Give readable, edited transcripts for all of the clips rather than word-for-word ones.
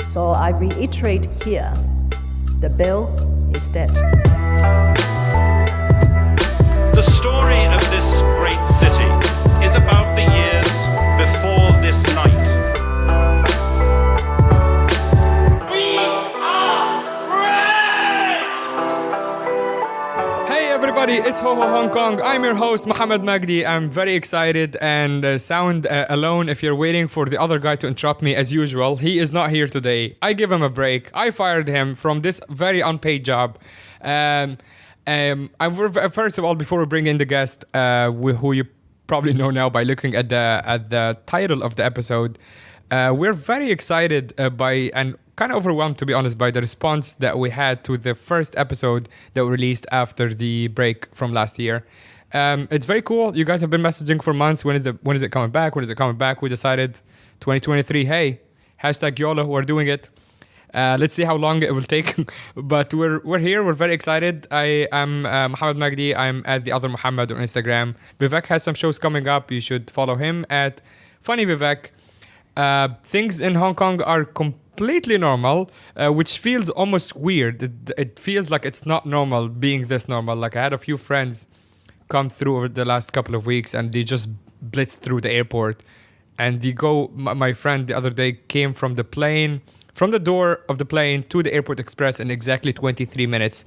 So I reiterate here, the bill is dead. The story of this great city is about the years before this night. We are free! Hey everybody, it's Ho Ho Hong Kong. I'm your host, Mohammed Magdi. I'm very excited and sound alone if you're waiting for the other guy to interrupt me as usual. He is not here today. I give him a break. I fired him from this very unpaid job. First of all, before we bring in the guest, who you probably know now by looking at the title of the episode, we're very excited by and kind of overwhelmed, to be honest, by the response that we had to the first episode that we released after the break from last year. It's very cool. You guys have been messaging for months. When is it coming back? When is it coming back? We decided 2023. Hey, hashtag YOLO. We're doing it. Let's see how long it will take, but we're here. We're very excited. I am Mohammed Magdi. I'm at the other Mohammed on Instagram. Vivek has some shows coming up. You should follow him at Funny Vivek. Things in Hong Kong are completely normal, which feels almost weird. It feels like it's not normal being this normal. Like I had a few friends come through over the last couple of weeks, and they just blitzed through the airport. And my friend the other day came from the door of the plane to the airport express in exactly 23 minutes.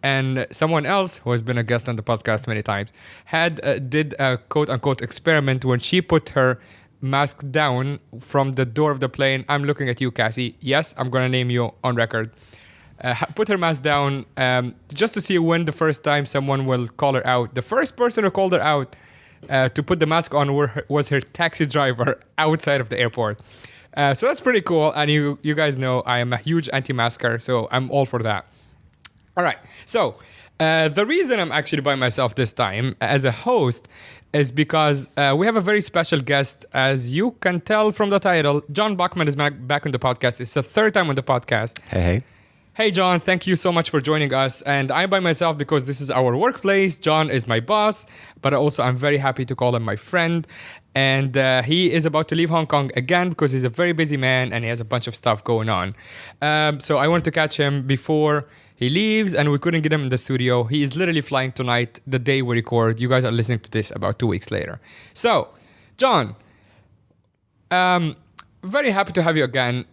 And someone else, who has been a guest on the podcast many times, did a quote-unquote experiment when she put her mask down from the door of the plane. I'm looking at you, Cassie. Yes, I'm going to name you on record. Put her mask down just to see when the first time someone will call her out. The first person who called her out to put the mask on was her taxi driver outside of the airport. So that's pretty cool, and you guys know I am a huge anti-masker, so I'm all for that. All right, so the reason I'm actually by myself this time as a host is because we have a very special guest, as you can tell from the title. John Buckman is back on the podcast. It's the third time on the podcast. Hey. Hey, John, thank you so much for joining us. And I'm by myself because this is our workplace. John is my boss, but also I'm very happy to call him my friend. And he is about to leave Hong Kong again because he's a very busy man and he has a bunch of stuff going on. So I wanted to catch him before he leaves, and we couldn't get him in the studio. He is literally flying tonight, the day we record. You guys are listening to this about 2 weeks later. So, John, very happy to have you again.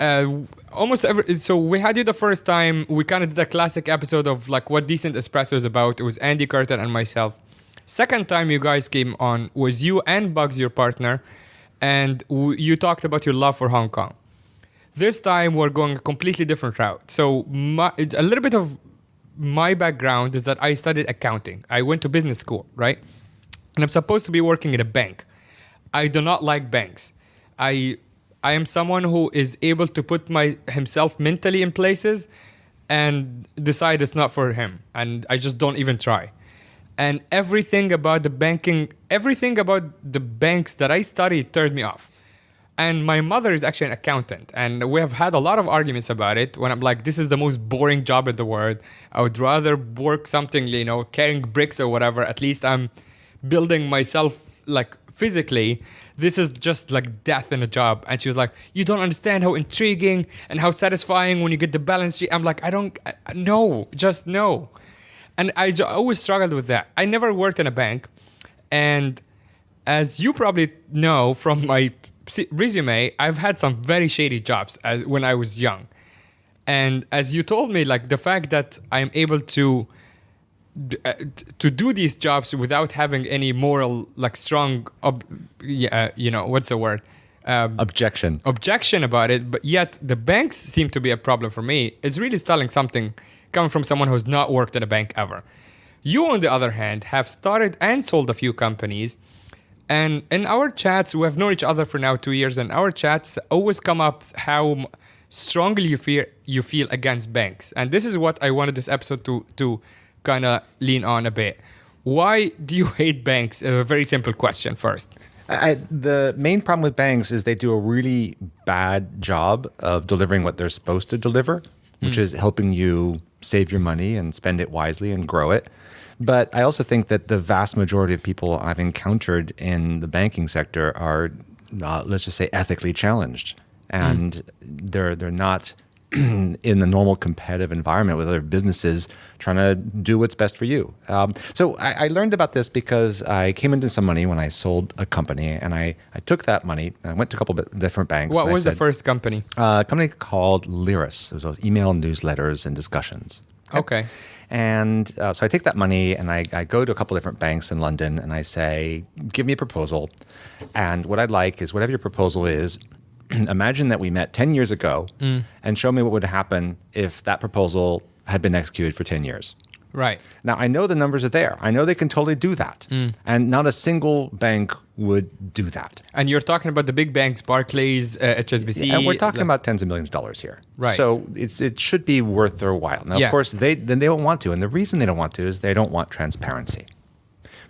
So we had you the first time. We kind of did a classic episode of like what Decent Espresso is about. It was Andy Curtin and myself. Second time you guys came on was you and Bugs, your partner, and you talked about your love for Hong Kong. This time we're going a completely different route. So a little bit of my background is that I studied accounting. I went to business school, right? And I'm supposed to be working in a bank. I do not like banks. I am someone who is able to put himself mentally in places and decide it's not for him. And I just don't even try. And everything about the banks that I studied turned me off. And my mother is actually an accountant. And we have had a lot of arguments about it when I'm like, this is the most boring job in the world. I would rather work something, carrying bricks or whatever. At least I'm building myself like physically. This is just like death in a job. And she was like, you don't understand how intriguing and how satisfying when you get the balance sheet. I'm like, no. And I always struggled with that. I never worked in a bank. And as you probably know from my resume, I've had some very shady jobs when I was young. And as you told me, like the fact that I'm able to do these jobs without having any moral, like strong, what's the word? Objection about it, but yet the banks seem to be a problem for me. It's really telling something coming from someone who's not worked in a bank ever. You, on the other hand, have started and sold a few companies. And in our chats, we have known each other for now 2 years, and our chats always come up how strongly you feel against banks. And this is what I wanted this episode to kind of lean on a bit. Why do you hate banks? A very simple question first. The main problem with banks is they do a really bad job of delivering what they're supposed to deliver, which is helping you save your money and spend it wisely and grow it. But I also think that the vast majority of people I've encountered in the banking sector are, let's just say, ethically challenged. and they're not in the normal competitive environment with other businesses trying to do what's best for you. So I learned about this because I came into some money when I sold a company, and I took that money and I went to a couple of different banks. What was the first company? A company called Lyris. It was those email newsletters and discussions. Okay. And so I take that money and I go to a couple of different banks in London and I say, give me a proposal. And what I'd like is whatever your proposal is, imagine that we met 10 years ago and show me what would happen if that proposal had been executed for 10 years. Right. Now, I know the numbers are there. I know they can totally do that. And not a single bank would do that. And you're talking about the big banks, Barclays, HSBC. And we're talking about tens of millions of dollars here. Right. So it should be worth their while. Now, of course, they don't want to. And the reason they don't want to is they don't want transparency.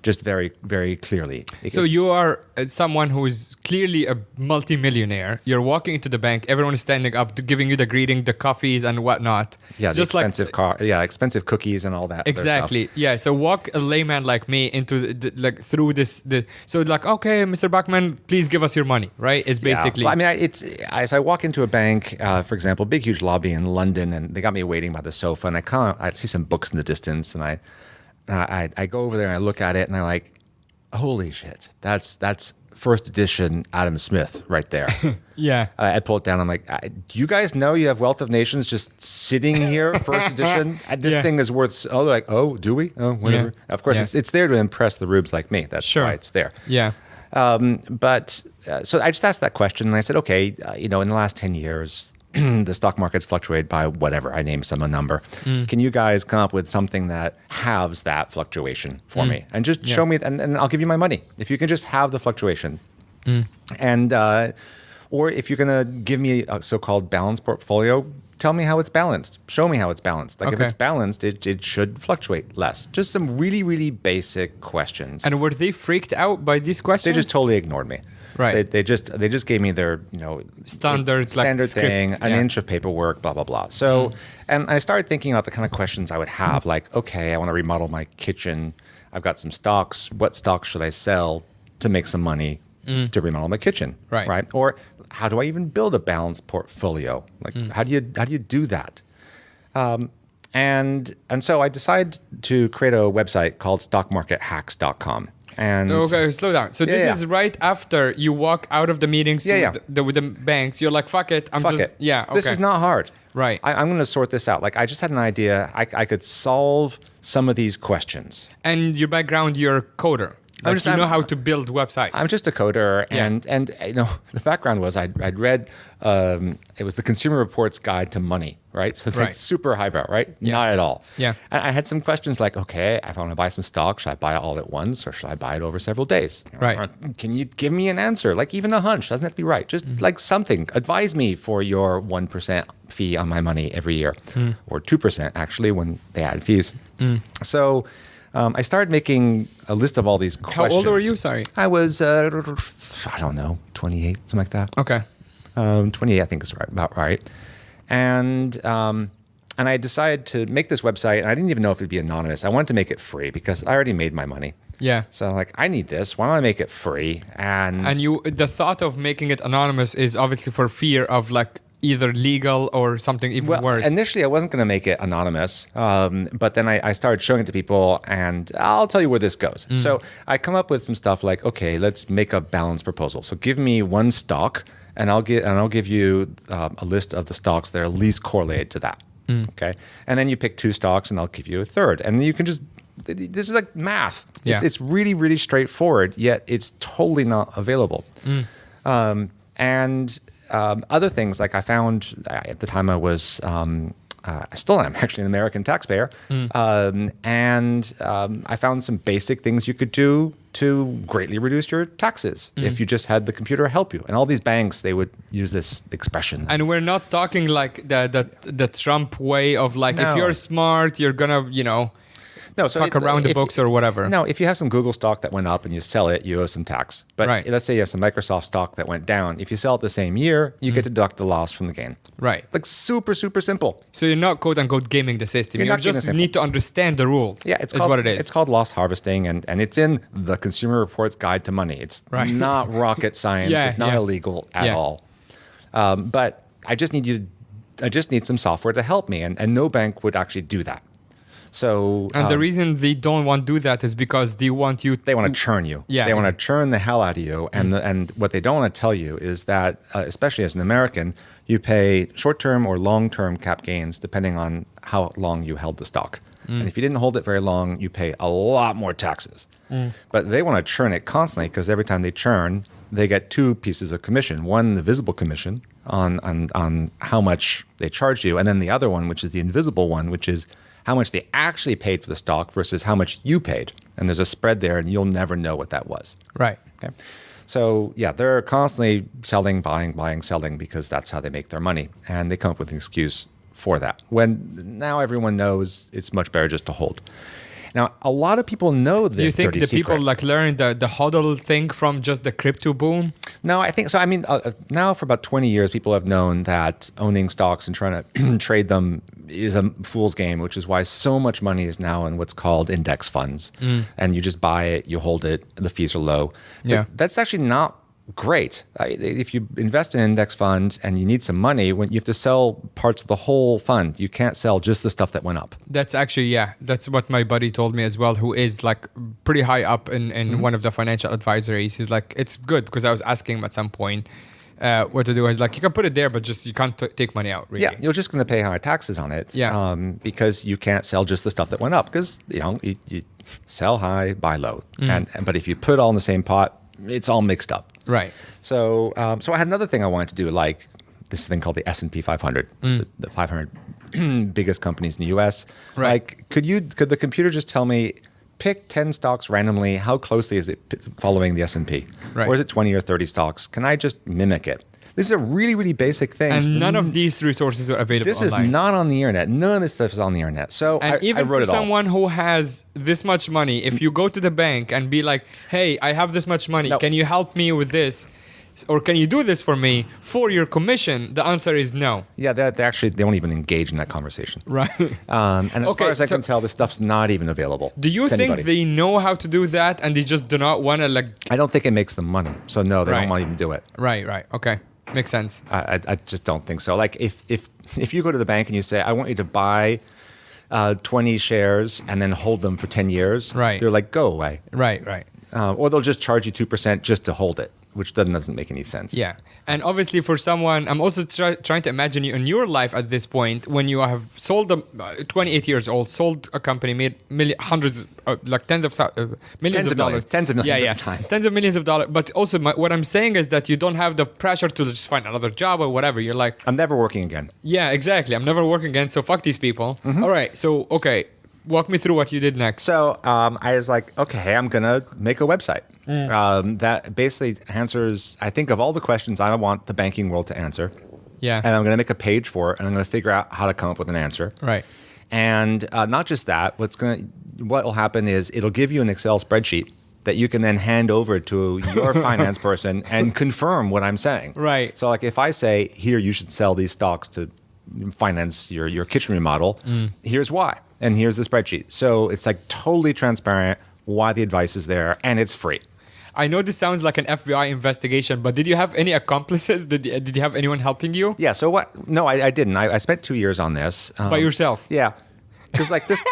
Just very, very clearly. So you are someone who is clearly a multimillionaire. You're walking into the bank. Everyone is standing up, giving you the greeting, the coffees and whatnot. Yeah, just expensive expensive cookies and all that. Exactly. Yeah. So walk a layman like me into through this. So it's like, okay, Mr. Buckman, please give us your money. Right? It's basically. Yeah. Well, I mean, as I walk into a bank, for example, big huge lobby in London, and they got me waiting by the sofa, and I see some books in the distance, and I go over there and I look at it and I'm like, holy shit, that's first edition Adam Smith right there. Yeah. I pull it down. I'm like, do you guys know you have Wealth of Nations just sitting here, first edition? And this thing is worth, they're like, oh, do we? Oh, whatever. Yeah. Of course, it's there to impress the rubes like me. That's why it's there. Yeah. So I just asked that question and I said, okay, in the last 10 years, the stock market's fluctuated by whatever. I named some a number. Can you guys come up with something that halves that fluctuation for me? And just show me, and I'll give you my money. If you can just have the fluctuation. And, or if you're going to give me a so-called balanced portfolio, tell me how it's balanced. Show me how it's balanced. Like if it's balanced, it should fluctuate less. Just some really, really basic questions. And were they freaked out by these questions? They just totally ignored me. Right. They just gave me their standard thing, script, an inch of paperwork, blah blah blah. So, and I started thinking about the kind of questions I would have, like, okay, I want to remodel my kitchen. I've got some stocks. What stocks should I sell to make some money to remodel my kitchen? Right. Or how do I even build a balanced portfolio? Like, how do you do that? And so I decided to create a website called stockmarkethacks.com. And okay, slow down. So this is right after you walk out of the meetings with the banks. You're like, fuck it. This is not hard. Right. I'm going to sort this out. Like, I just had an idea. I could solve some of these questions. And your background, you're a coder. Like you know how to build websites. I'm just a coder, and the background was I'd read it was the Consumer Reports Guide to Money, right? So it's super highbrow, right? Yeah. Not at all. Yeah. And I had some questions like, okay, if I want to buy some stock, should I buy it all at once or should I buy it over several days? Right. Or can you give me an answer? Like even a hunch doesn't have to be right. Just like something. Advise me for your 1% fee on my money every year, or 2% actually when they add fees. So. I started making a list of all these questions. How old were you? Sorry. I was, I don't know, 28, something like that. Okay. 28, I think is about right. And I decided to make this website, and I didn't even know if it'd be anonymous. I wanted to make it free because I already made my money. Yeah. So I'm like, I need this. Why don't I make it free? And the thought of making it anonymous is obviously for fear of like either legal or something even worse. Initially, I wasn't going to make it anonymous, but then I started showing it to people, and I'll tell you where this goes. So I come up with some stuff like, okay, let's make a balanced proposal. So give me one stock, and I'll give you a list of the stocks that are least correlated to that. Okay, and then you pick two stocks, and I'll give you a third, and then you can just. This is like math. Yeah. It's really, really straightforward, yet it's totally not available. And other things, like I found at the time I was, I still am actually an American taxpayer, and I found some basic things you could do to greatly reduce your taxes if you just had the computer help you. And all these banks, they would use this expression. And we're not talking like the Trump way of like, No. if you're smart, you're gonna, No, so fuck around the books or whatever. No, if you have some Google stock that went up and you sell it, you owe some tax. But let's say you have some Microsoft stock that went down. If you sell it the same year, you get to deduct the loss from the gain. Right. Like super, super simple. So you're not quote unquote gaming the system. You're You not gaming just the system. need to understand the rules. Yeah, it's what it is. It's called loss harvesting, and it's in the Consumer Reports Guide to Money. It's not rocket science. It's not illegal at all. But I just need some software to help me, and no bank would actually do that. So And the reason they don't want to do that is because they want they want to churn you. Yeah, they want to churn the hell out of you. And what they don't want to tell you is that, especially as an American, you pay short-term or long-term cap gains depending on how long you held the stock. And if you didn't hold it very long, you pay a lot more taxes. But they want to churn it constantly because every time they churn, they get two pieces of commission. One, the visible commission on how much they charge you, and then the other one, which is the invisible one, which is how much they actually paid for the stock versus how much you paid. And there's a spread there, and you'll never know what that was. Right. Okay. So, yeah, they're constantly selling, buying, selling because that's how they make their money. And they come up with an excuse for that. When now everyone knows it's much better just to hold. Now, a lot of people know this. Do you think dirty the secret. people like learn the hodl thing from just the crypto boom? No, I think so. I mean, now for about 20 years, people have known that owning stocks and trying to trade them is a fool's game, which is why so much money is now in what's called index funds. And you just buy it, you hold it, the fees are low. But Yeah. that's actually not great. If you invest in an index fund and you need some money, when you have to sell parts of the whole fund, you can't sell just the stuff that went up. That's actually, yeah, that's what my buddy told me as well, who is like pretty high up in one of the financial advisories. He's like, it's good because I was asking him at some point what to do. He's like, you can put it there, but just you can't take money out, really. Yeah, you're just going to pay higher taxes on it. Yeah. Because you can't sell just the stuff that went up because, you sell high, buy low. But if you put it all in the same pot, it's all mixed up. Right. So I had another thing I wanted to do, like this thing called the S&P 500. It's the 500 biggest companies in the U.S. Right. Like, could the computer just tell me, pick 10 stocks randomly, how closely is it following the S&P? Right. Or is it 20 or 30 stocks? Can I just mimic it? These are really, really basic things. And none of these resources are available This is online. not on the internet. None of this stuff is on the internet. So And even I wrote for it all. someone who has this much money, if you go to the bank and be like, hey, I have this much money, No. can you help me with this? Or can you do this for me for your commission? The answer is no. Yeah, they don't even engage in that conversation. Right. And as Okay, far as I so- can tell, this stuff's not even available. Do you to think anybody. they know how to do that and they just do not want to like... I don't think it makes them money. So no, they Right. don't want to even do it. Right. Okay. Makes sense. I just don't think so. Like if you go to the bank and you say, I want you to buy 20 shares and then hold them for 10 years, Right. they're like, go away. Right. Or they'll just charge you 2% just to hold it, which doesn't make any sense. Yeah. And obviously for someone, I'm also trying to imagine you in your life at this point when you have sold 28 years old, sold a company, made hundreds, like millions Tens of of dollars. millions. Tens of millions Yeah. at a time. Tens of millions of dollars. But also what I'm saying is that you don't have the pressure to just find another job or whatever. You're like, I'm never working again. yeah, exactly. I'm never working again. So fuck these people. All right. So, okay. Walk me through what you did next. So I was like, okay, I'm going to make a website that basically answers, I think, of all the questions I want the banking world to answer. Yeah. And I'm going to make a page for it, and I'm going to figure out how to come up with an answer. Right. And not just that, what will happen is it'll give you an Excel spreadsheet that you can then hand over to your finance person and confirm what I'm saying. Right. So like if I say, here, you should sell these stocks to finance your kitchen remodel, here's why. And here's the spreadsheet. So it's like totally transparent why the advice is there, and it's free. I know this sounds like an FBI investigation, but did you have any accomplices? Did you have anyone helping you? Yeah, so what? No, I didn't. I spent 2 years on this. By yourself? Yeah. Because like this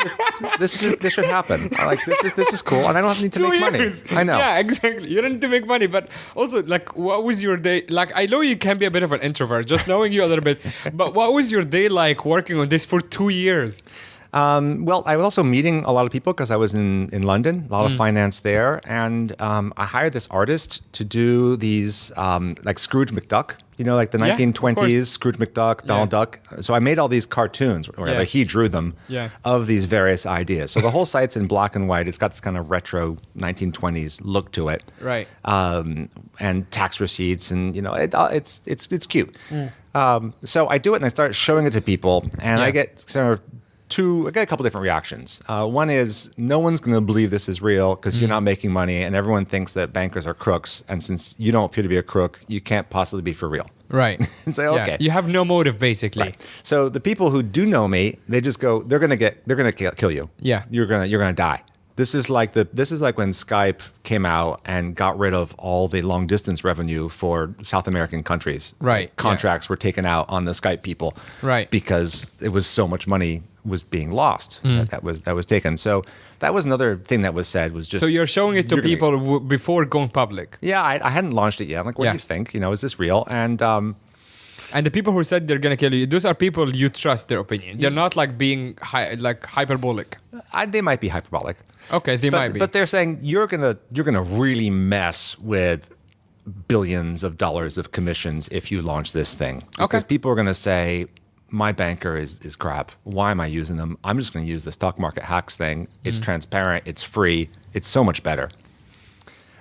should happen. Like this is cool, and I don't need to 2 make years. money. I know. Yeah, exactly. You don't need to make money, but also, like, what was your day? Like, I know you can be a bit of an introvert, just knowing you a little bit. But what was your day like working on this for 2 years? Well, I was also meeting a lot of people because I was in London, a lot of finance there. And I hired this artist to do these like Scrooge McDuck, like the Yeah, of 1920s course. Scrooge McDuck, Donald Duck. So I made all these cartoons, or rather Yeah. he drew them, Yeah. of these various ideas. So the whole site's in black and white. It's got this kind of retro 1920s look to it. Right. And tax receipts, and it's cute. So I do it and I start showing it to people, and Yeah. I get I got a couple different reactions. One is no one's going to believe this is real because you're not making money, and everyone thinks that bankers are crooks. And since you don't appear to be a crook, you can't possibly be for real. Right. And say, Yeah. okay. You have no motive, basically. Right. So the people who do know me, they just go, they're gonna kill you. Yeah. You're gonna die. This is like when Skype came out and got rid of all the long distance revenue for South American countries. Right. Contracts were taken out on the Skype people. Right. Because it was so much money was being lost that was taken. So that was another thing that was said was just. So you're showing it to people before going public. Yeah, I hadn't launched it yet. I'm like, what do you think? Is this real? And the people who said they're gonna kill you, those are people you trust their opinion. They're not like being hyperbolic. They might be hyperbolic. Okay, they might be. But they're saying you're gonna really mess with billions of dollars of commissions if you launch this thing. Because people are gonna say, my banker is crap. Why am I using them? I'm just gonna use the stock market hacks thing. It's transparent. It's free. It's so much better.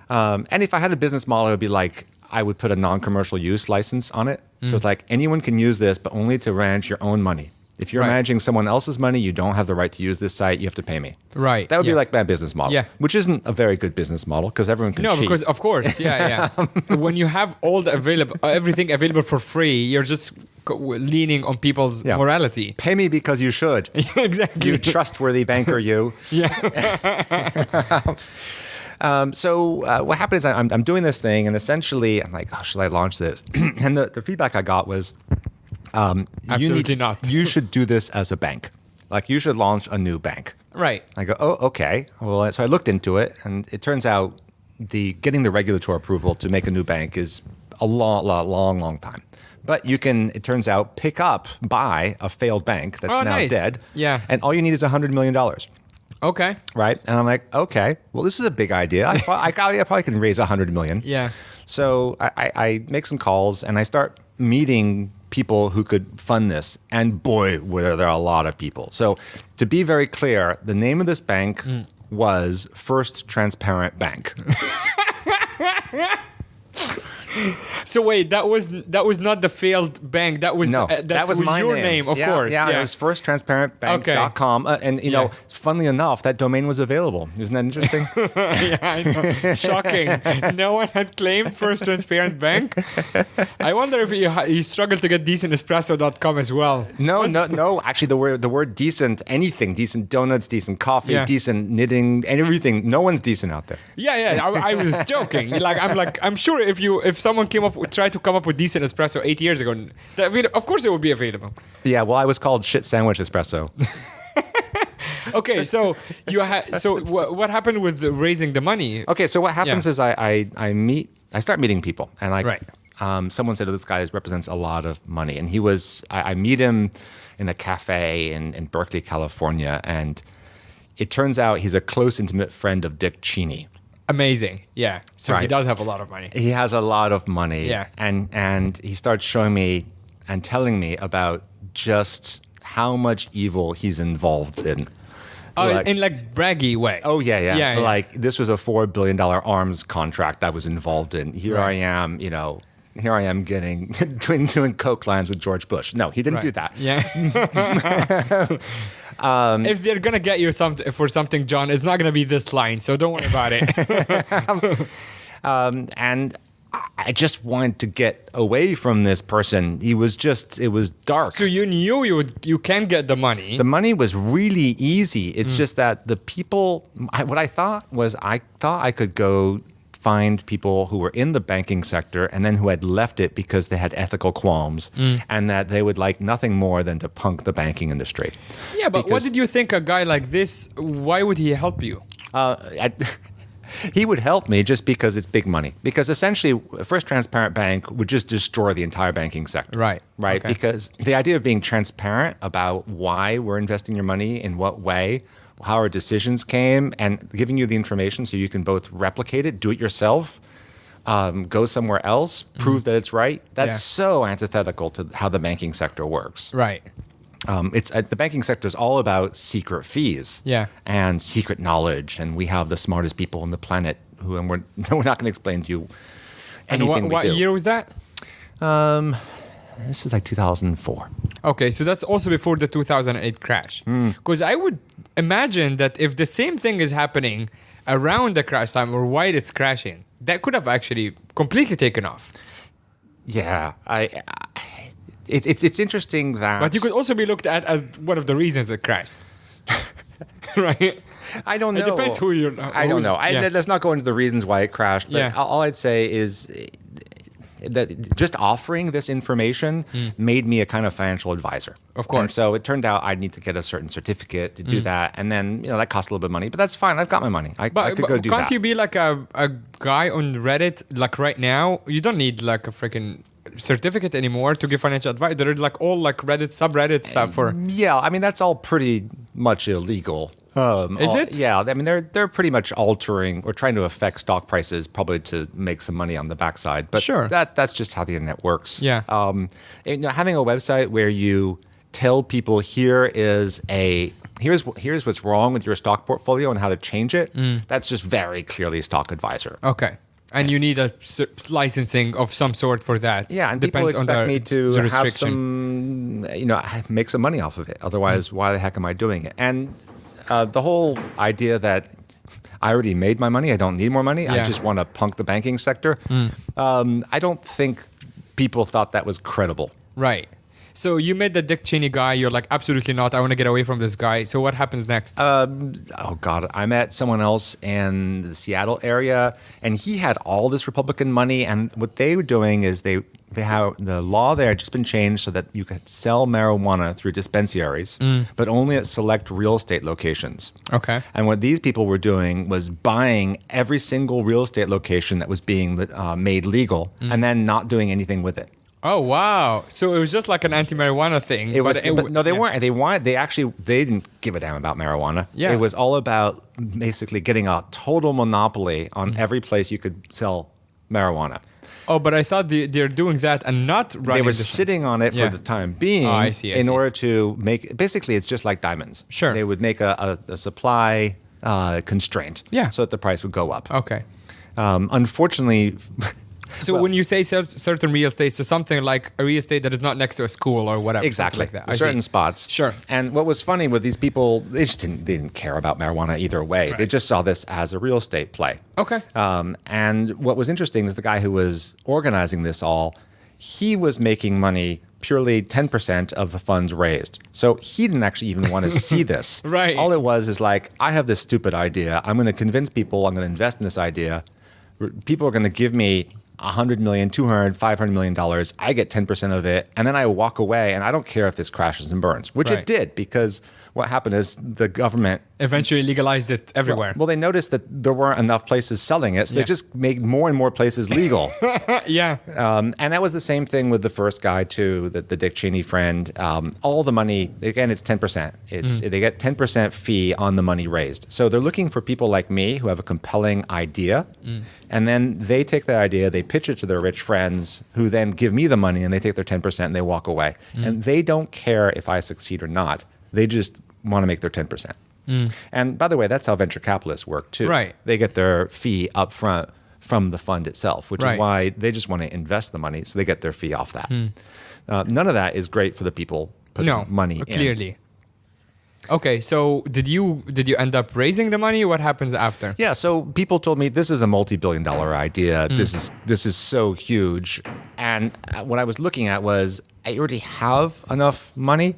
And if I had a business model, it would be like I would put a non-commercial use license on it. So it's like anyone can use this, but only to manage your own money. If you're managing someone else's money, you don't have the right to use this site. You have to pay me. Right. That would be like my business model. Yeah. Which isn't a very good business model because everyone can cheat. No, because of course, yeah. When you have all the everything available for free, you're just leaning on people's morality. Pay me because you should. Exactly. You trustworthy banker, you. Yeah. So what happened is I'm doing this thing, and essentially I'm like, oh, should I launch this? And the feedback I got was, absolutely not. You should do this as a bank. Like you should launch a new bank. Right. I go, oh, okay. Well, so I looked into it, and it turns out getting the regulatory approval to make a new bank is a long time. But you can, it turns out, buy a failed bank that's now dead. Yeah. And all you need is $100 million. Okay. Right. And I'm like, okay, well, this is a big idea. I probably can raise $100 million. Yeah. So I make some calls and I start meeting people who could fund this. And boy, were there a lot of people. So to be very clear, the name of this bank was First Transparent Bank. So wait, that was not the failed bank. That was that was my your name, of course. Yeah, it was firsttransparentbank.com. And funnily enough, that domain was available. Isn't that interesting? Yeah, I know. Shocking. No one had claimed First Transparent Bank. I wonder if you struggled to get decentespresso.com as well. No. Actually, the word decent, anything, decent donuts, decent coffee, decent knitting, and everything. No one's decent out there. Yeah. I was joking. I'm sure if someone tried to come up with decent espresso 8 years ago, of course it would be available. Yeah, well, I was called shit sandwich espresso. Okay, so what happened with raising the money? Okay, so what happens is I start meeting people, and someone said, this guy represents a lot of money, and I meet him in a cafe in Berkeley, California, and it turns out he's a close, intimate friend of Dick Cheney. Amazing. Yeah. So he does have a lot of money. He has a lot of money. Yeah. And he starts showing me and telling me about just how much evil he's involved in. In braggy way. Oh, yeah. Like this was a $4 billion arms contract I was involved in. Here I am doing coke lines with George Bush. No, he didn't do that. Yeah. If they're gonna get you something, John, it's not gonna be this line, so don't worry about it. And I just wanted to get away from this person. It was dark. So you knew you can get the money. The money was really easy. It's just that the people. What I thought I could go find people who were in the banking sector and then who had left it because they had ethical qualms and that they would like nothing more than to punk the banking industry. Yeah, but what did you think a guy like this, why would he help you? He would help me just because it's big money. Because essentially, First Transparent Bank would just destroy the entire banking sector. Right. Okay. Because the idea of being transparent about why we're investing your money, in what way, how our decisions came, and giving you the information so you can both replicate it, do it yourself, go somewhere else, prove that it's right. That's so antithetical to how the banking sector works. Right. The banking sector is all about secret fees and secret knowledge, and we have the smartest people on the planet and we're not going to explain to you anything we do. What year was that? This is like 2004. Okay, so that's also before the 2008 crash. Because I would imagine that if the same thing is happening around the crash time or while it's crashing, that could have actually completely taken off. Yeah, it's interesting that... But you could also be looked at as one of the reasons it crashed. right? I don't know. It depends who you're. I don't know. Let's not go into the reasons why it crashed. But Yeah. all I'd say is that just offering this information made me a kind of financial advisor. Of course. And so it turned out I'd need to get a certain certificate to do that. And then, that costs a little bit of money, but that's fine. I've got my money. I could go do that. Can't you be like a guy on Reddit, like right now? You don't need like a freaking certificate anymore to give financial advice. There are like all like Reddit subreddit stuff for. Yeah, I mean, that's all pretty much illegal. Is it? Yeah, I mean, they're pretty much altering or trying to affect stock prices, probably to make some money on the backside. But Sure. that's just how the internet works. Yeah. Having a website where you tell people here's what's wrong with your stock portfolio and how to change it. That's just very clearly stock advisor. Okay. And you need a licensing of some sort for that. Yeah, and depends people on expect the me to have jurisdiction. some, make some money off of it. Otherwise, why the heck am I doing it? And the whole idea that I already made my money, I don't need more money, I Yeah. just want to punk the banking sector, I don't think people thought that was credible. Right. So you met the Dick Cheney guy. You're like, absolutely not. I want to get away from this guy. So what happens next? Oh God, I met someone else in the Seattle area, and he had all this Republican money. And what they were doing is they have the law there had just been changed so that you could sell marijuana through dispensaries, but only at select real estate locations. Okay. And what these people were doing was buying every single real estate location that was being made legal, and then not doing anything with it. Oh wow! So it was just like an anti-marijuana thing. It was, but no, they yeah. weren't. They didn't give a damn about marijuana. Yeah. It was all about basically getting a total monopoly on every place you could sell marijuana. Oh, but I thought they're doing that and not running. They were the- sitting on it Yeah. for the time being. Oh, I see, I in see. order to make, basically, it's just like diamonds. Sure. They would make a supply constraint. Yeah. So that the price would go up. Okay. Unfortunately. So when you say certain real estate, so something like a real estate that is not next to a school or whatever, Exactly. something like that. I Certain see. spots. Sure. And what was funny with these people, they didn't care about marijuana either way. They just saw this as a real estate play. Okay. And what was interesting is the guy who was organizing this all, he was making money purely 10% of the funds raised. So he didn't actually even want to see this. Right. All it was is like, I have this stupid idea. I'm going to convince people I'm going to invest in this idea. People are going to give me $100 million, $200, $500 million. I get 10% of it. And then I walk away and I don't care if this crashes and burns, which Right. it did, because what happened is the government Eventually legalized it everywhere. Well, they noticed that there weren't enough places selling it, so Yeah. they just made more and more places legal. Yeah. And that was the same thing with the first guy too, the Dick Cheney friend. All the money, again, it's 10%. They get 10% fee on the money raised. So they're looking for people like me who have a compelling idea, and then they take that idea, they pitch it to their rich friends, who then give me the money, and they take their 10% and they walk away. And they don't care if I succeed or not. They just want to make their 10%. And by the way, that's how venture capitalists work too. Right. They get their fee up front from the fund itself, which Right. is why they just want to invest the money, so they get their fee off that. None of that is great for the people putting money in. clearly. Okay, so did you end up raising the money? What happens after? Yeah, so people told me this is a multi-billion-dollar idea. This is so huge, and what I was looking at was I already have enough money.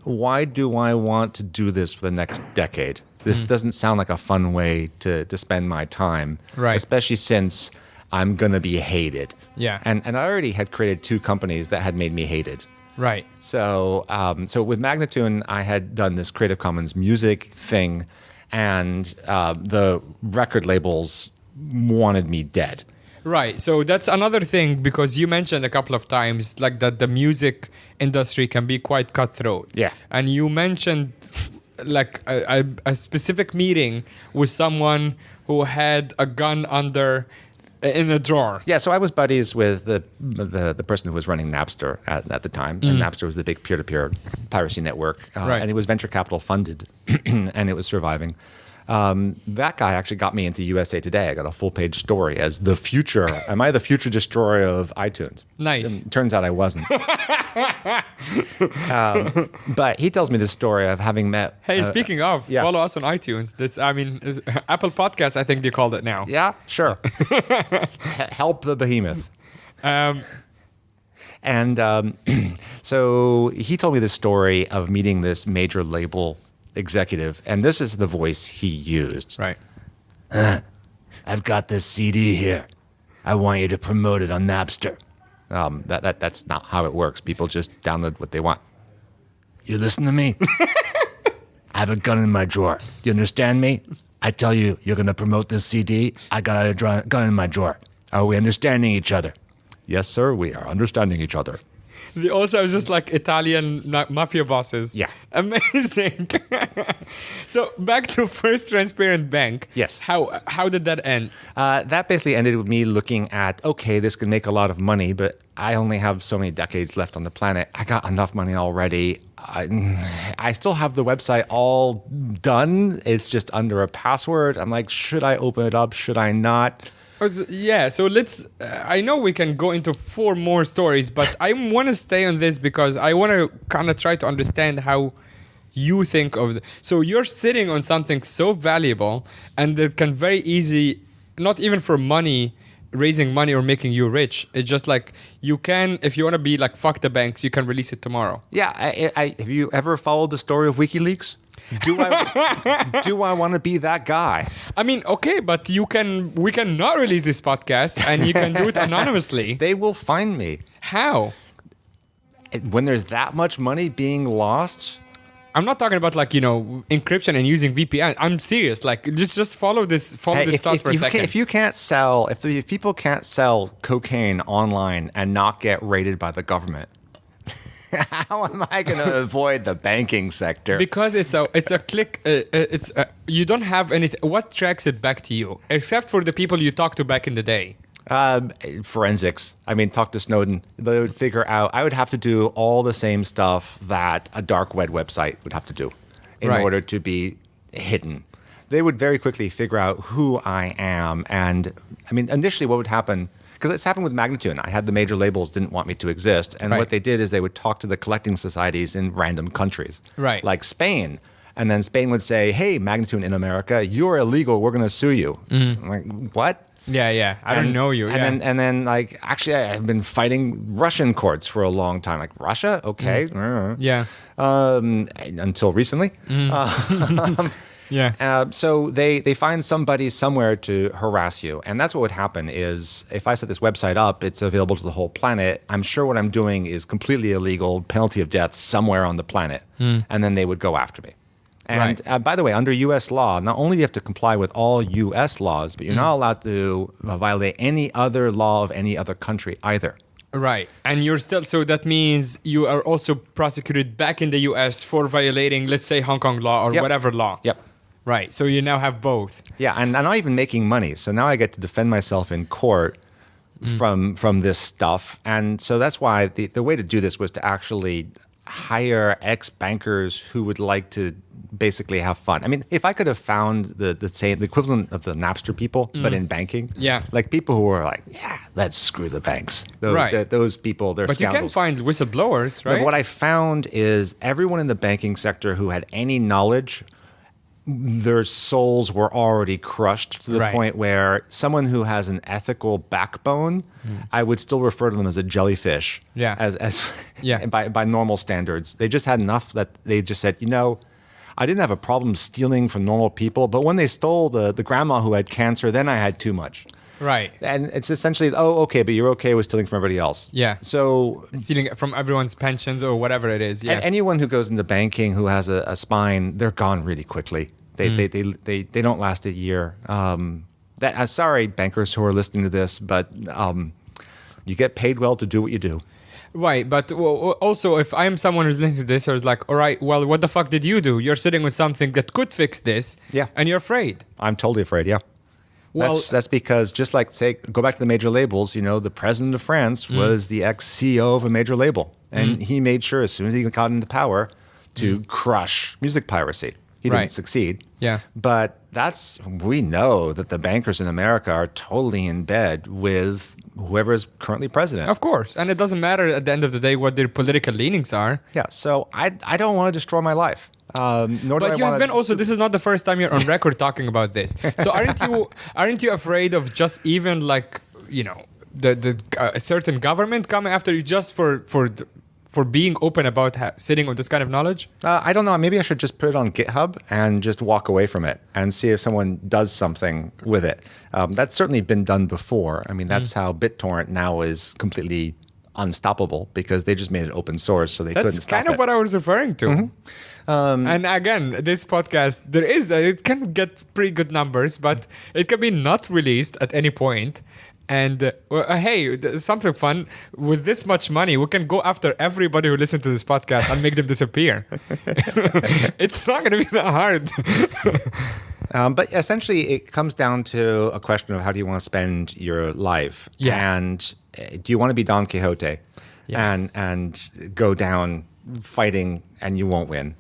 Why do I want to do this for the next decade? This doesn't sound like a fun way to spend my time, Right. especially since I'm gonna be hated. Yeah. and I already had created 2 companies that had made me hated. Right. So, so with Magnatune, I had done this Creative Commons music thing, and the record labels wanted me dead. Right. So that's another thing, because you mentioned a couple of times like that the music industry can be quite cutthroat. Yeah. And you mentioned like a specific meeting with someone who had a gun in a drawer. Yeah, so I was buddies with the person who was running Napster at the time, and Napster was the big peer-to-peer piracy network, Right. and it was venture capital funded, and it was surviving. That guy actually got me into USA Today. I got a full-page story as the future. Am I the future destroyer of iTunes? Nice. And it turns out I wasn't. But he tells me this story of having met. Hey, speaking of, yeah. follow us on iTunes. Apple Podcasts, I think they called it now. Yeah, sure. Help the behemoth. And so he told me this story of meeting this major label executive, and this is the voice he used. Right. I've got this CD here. I want you to promote it on Napster. That's not how it works. People just download what they want. You listen to me? I have a gun in my drawer. Do you understand me? I tell you, you're going to promote this CD. I got a gun in my drawer. Are we understanding each other? Yes, sir, we are understanding each other. They also have just like Italian mafia bosses. Yeah. Amazing. So back to First Transparent Bank. Yes. How did that end? That basically ended with me looking at, okay, this can make a lot of money, but I only have so many decades left on the planet. I got enough money already. I still have the website all done. It's just under a password. I'm like, should I open it up? Should I not? Yeah, so let's. I know we can go into 4 more stories, but I want to stay on this because I want to kind of try to understand how you think of it. So you're sitting on something so valuable and that can very easy, not even for money, raising money or making you rich. It's just like you can, if you want to be like, fuck the banks, you can release it tomorrow. Yeah, have you ever followed the story of WikiLeaks? Do I want to be that guy? I mean, okay, but we can not release this podcast and you can do it anonymously. They will find me. How? When there's that much money being lost? I'm not talking about encryption and using VPN. I'm serious. Like just follow this thought for a second. If people can't sell cocaine online and not get raided by the government, how am I going to avoid the banking sector? Because it's a click. You don't have anything. What tracks it back to you, except for the people you talked to back in the day? Forensics. I mean, talk to Snowden. They would figure out. I would have to do all the same stuff that a dark web website would have to do in order to be hidden. They would very quickly figure out who I am. And I mean, initially what would happen, because it's happened with Magnitude. I had the major labels didn't want me to exist. And what they did is they would talk to the collecting societies in random countries. Right. Like Spain. And then Spain would say, hey, Magnitude in America, you're illegal. We're going to sue you. I'm like, what? Yeah. I don't know you. And then like, actually, I've been fighting Russian courts for a long time. Like, Russia? Okay. Yeah. Until recently. Yeah. So they find somebody somewhere to harass you. And that's what would happen is if I set this website up, it's available to the whole planet. I'm sure what I'm doing is completely illegal, penalty of death somewhere on the planet. And then they would go after me. And by the way, under U.S. law, not only do you have to comply with all U.S. laws, but you're not allowed to violate any other law of any other country either. Right. And you're still, so that means you are also prosecuted back in the U.S. for violating, let's say, Hong Kong law or whatever law. Yep. Right. So you now have both. Yeah. And I'm not even making money. So now I get to defend myself in court from this stuff. And so that's why the way to do this was to actually hire ex-bankers who would like to basically have fun. I mean, if I could have found the equivalent of the Napster people, but in banking, like people who were like, yeah, let's screw the banks. Those people, they're But scoundrels. you can find whistleblowers, right? But what I found is everyone in the banking sector who had any knowledge, their souls were already crushed to the point where someone who has an ethical backbone, I would still refer to them as a jellyfish. By normal standards. They just had enough that they just said, I didn't have a problem stealing from normal people, but when they stole the grandma who had cancer, then I had too much. Right. And it's essentially, okay, but you're okay with stealing from everybody else. Yeah. So stealing from everyone's pensions or whatever it is. Yeah. And anyone who goes into banking who has a spine, they're gone really quickly. They don't last a year. Sorry, bankers who are listening to this, but you get paid well to do what you do. Right, but also if I'm someone who's listening to this or is like, all right, well, what the fuck did you do? You're sitting with something that could fix this, and you're afraid. I'm totally afraid, yeah. Well, that's because just like, say, go back to the major labels, the president of France was the ex-CEO of a major label, and he made sure as soon as he got into power to crush music piracy. He didn't succeed. Yeah. But we know that the bankers in America are totally in bed with whoever is currently president. Of course. And it doesn't matter at the end of the day what their political leanings are. Yeah. So I don't want to destroy my life. But you have been also, this is not the first time you're on record talking about this. So aren't you afraid of just even like, a certain government coming after you just for for being open about sitting on this kind of knowledge? I don't know. Maybe I should just put it on GitHub and just walk away from it and see if someone does something with it. That's certainly been done before. I mean, that's how BitTorrent now is completely unstoppable because they just made it open source, so they couldn't stop it. That's kind of what I was referring to. And again, this podcast, it can get pretty good numbers, but it can be not released at any point. And hey, something fun. With this much money, we can go after everybody who listens to this podcast and make them disappear. It's not going to be that hard. But essentially, it comes down to a question of how do you want to spend your life? Yeah. And do you want to be Don Quixote and go down fighting and you won't win?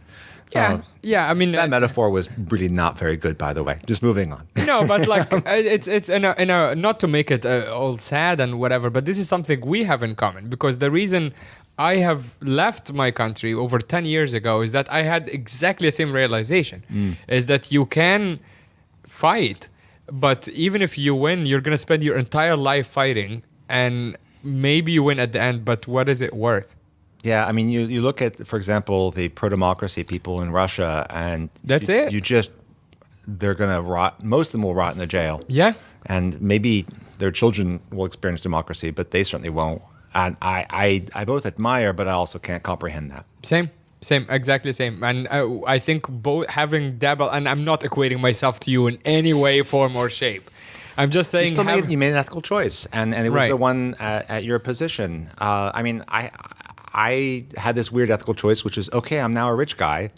Yeah. I mean, that metaphor was really not very good, by the way. Just moving on. No, but like it's in a not to make it all sad and whatever, but this is something we have in common, because the reason I have left my country over 10 years ago is that I had exactly the same realization, is that you can fight, but even if you win, you're going to spend your entire life fighting, and maybe you win at the end, but what is it worth? Yeah, I mean, you look at, for example, the pro-democracy people in Russia, and they're going to rot. Most of them will rot in the jail. Yeah. And maybe their children will experience democracy, but they certainly won't. And I both admire, but I also can't comprehend that. Same, exactly same. And I think both having dabble, and I'm not equating myself to you in any way, form, or shape. I'm just saying you made an ethical choice, and it was the one at your position. I mean, I had this weird ethical choice, which is, okay, I'm now a rich guy.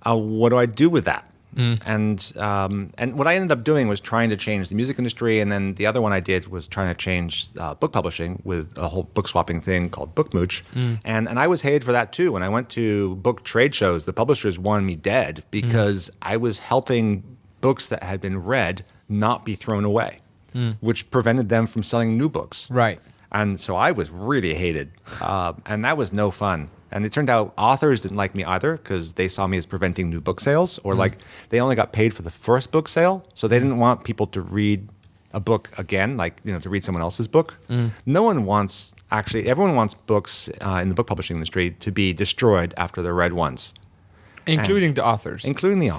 What do I do with that? And what I ended up doing was trying to change the music industry, and then the other one I did was trying to change book publishing with a whole book swapping thing called Book Mooch. And I was hated for that too. When I went to book trade shows, the publishers wanted me dead because I was helping books that had been read not be thrown away, which prevented them from selling new books. Right. And so I was really hated, and that was no fun. And it turned out authors didn't like me either because they saw me as preventing new book sales, or like they only got paid for the first book sale. So they didn't want people to read a book again, like, to read someone else's book. No one wants, everyone wants books in the book publishing industry to be destroyed after they're read once. Including the authors.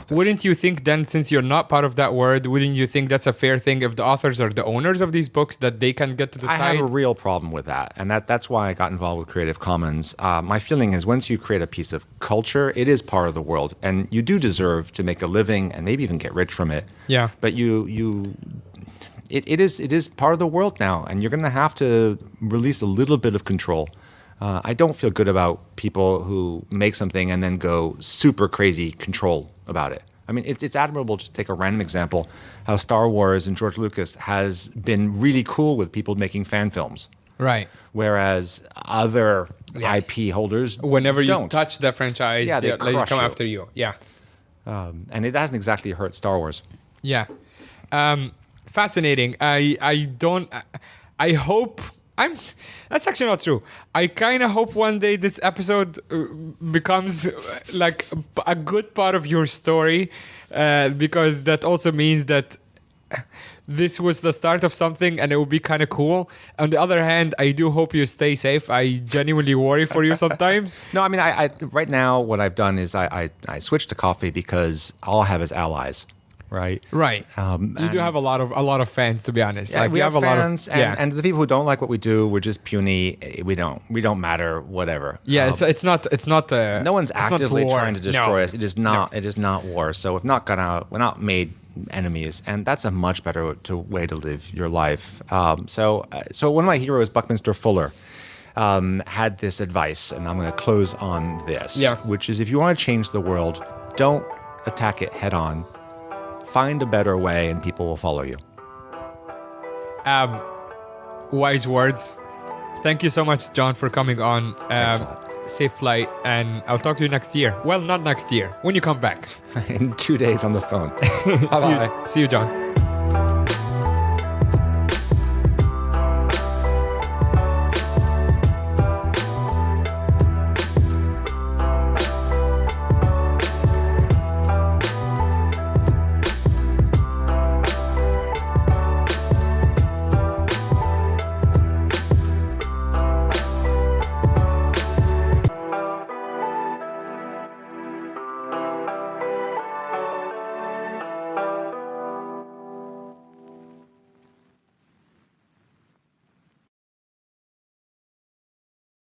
Wouldn't you think then, since you're not part of that word, wouldn't you think that's a fair thing if the authors are the owners of these books, that they can get to decide? I have a real problem with that. And that's why I got involved with Creative Commons. My feeling is once you create a piece of culture, it is part of the world. And you do deserve to make a living and maybe even get rich from it. Yeah. But it is part of the world now. And you're going to have to release a little bit of control. I don't feel good about people who make something and then go super crazy control about it. I mean, it's admirable, just take a random example, how Star Wars and George Lucas has been really cool with people making fan films. Right. Whereas other IP holders whenever don't. You touch that franchise, they come after you. Yeah. And it hasn't exactly hurt Star Wars. Yeah. Fascinating. I hope... That's actually not true. I kind of hope one day this episode becomes like a good part of your story, because that also means that this was the start of something and it will be kind of cool. On the other hand, I do hope you stay safe. I genuinely worry for you sometimes. No, I mean, I right now what I've done is I switched to coffee because all I have is allies. Right. You do have a lot of fans, to be honest. Yeah, we have fans, and the people who don't like what we do, we're just puny. We don't matter. Whatever. Yeah, it's not. No one's actively trying to destroy us. It is not. No. It is not war. So we're not made enemies, and that's a much better way to live your life. So one of my heroes, Buckminster Fuller, had this advice, and I'm going to close on this. Yeah. Which is, if you want to change the world, don't attack it head on. Find a better way and people will follow you. Wise words. Thank you so much, John, for coming on. Safe flight, and I'll talk to you next year. Well, not next year, when you come back. In 2 days on the phone. Bye-bye. See you, John.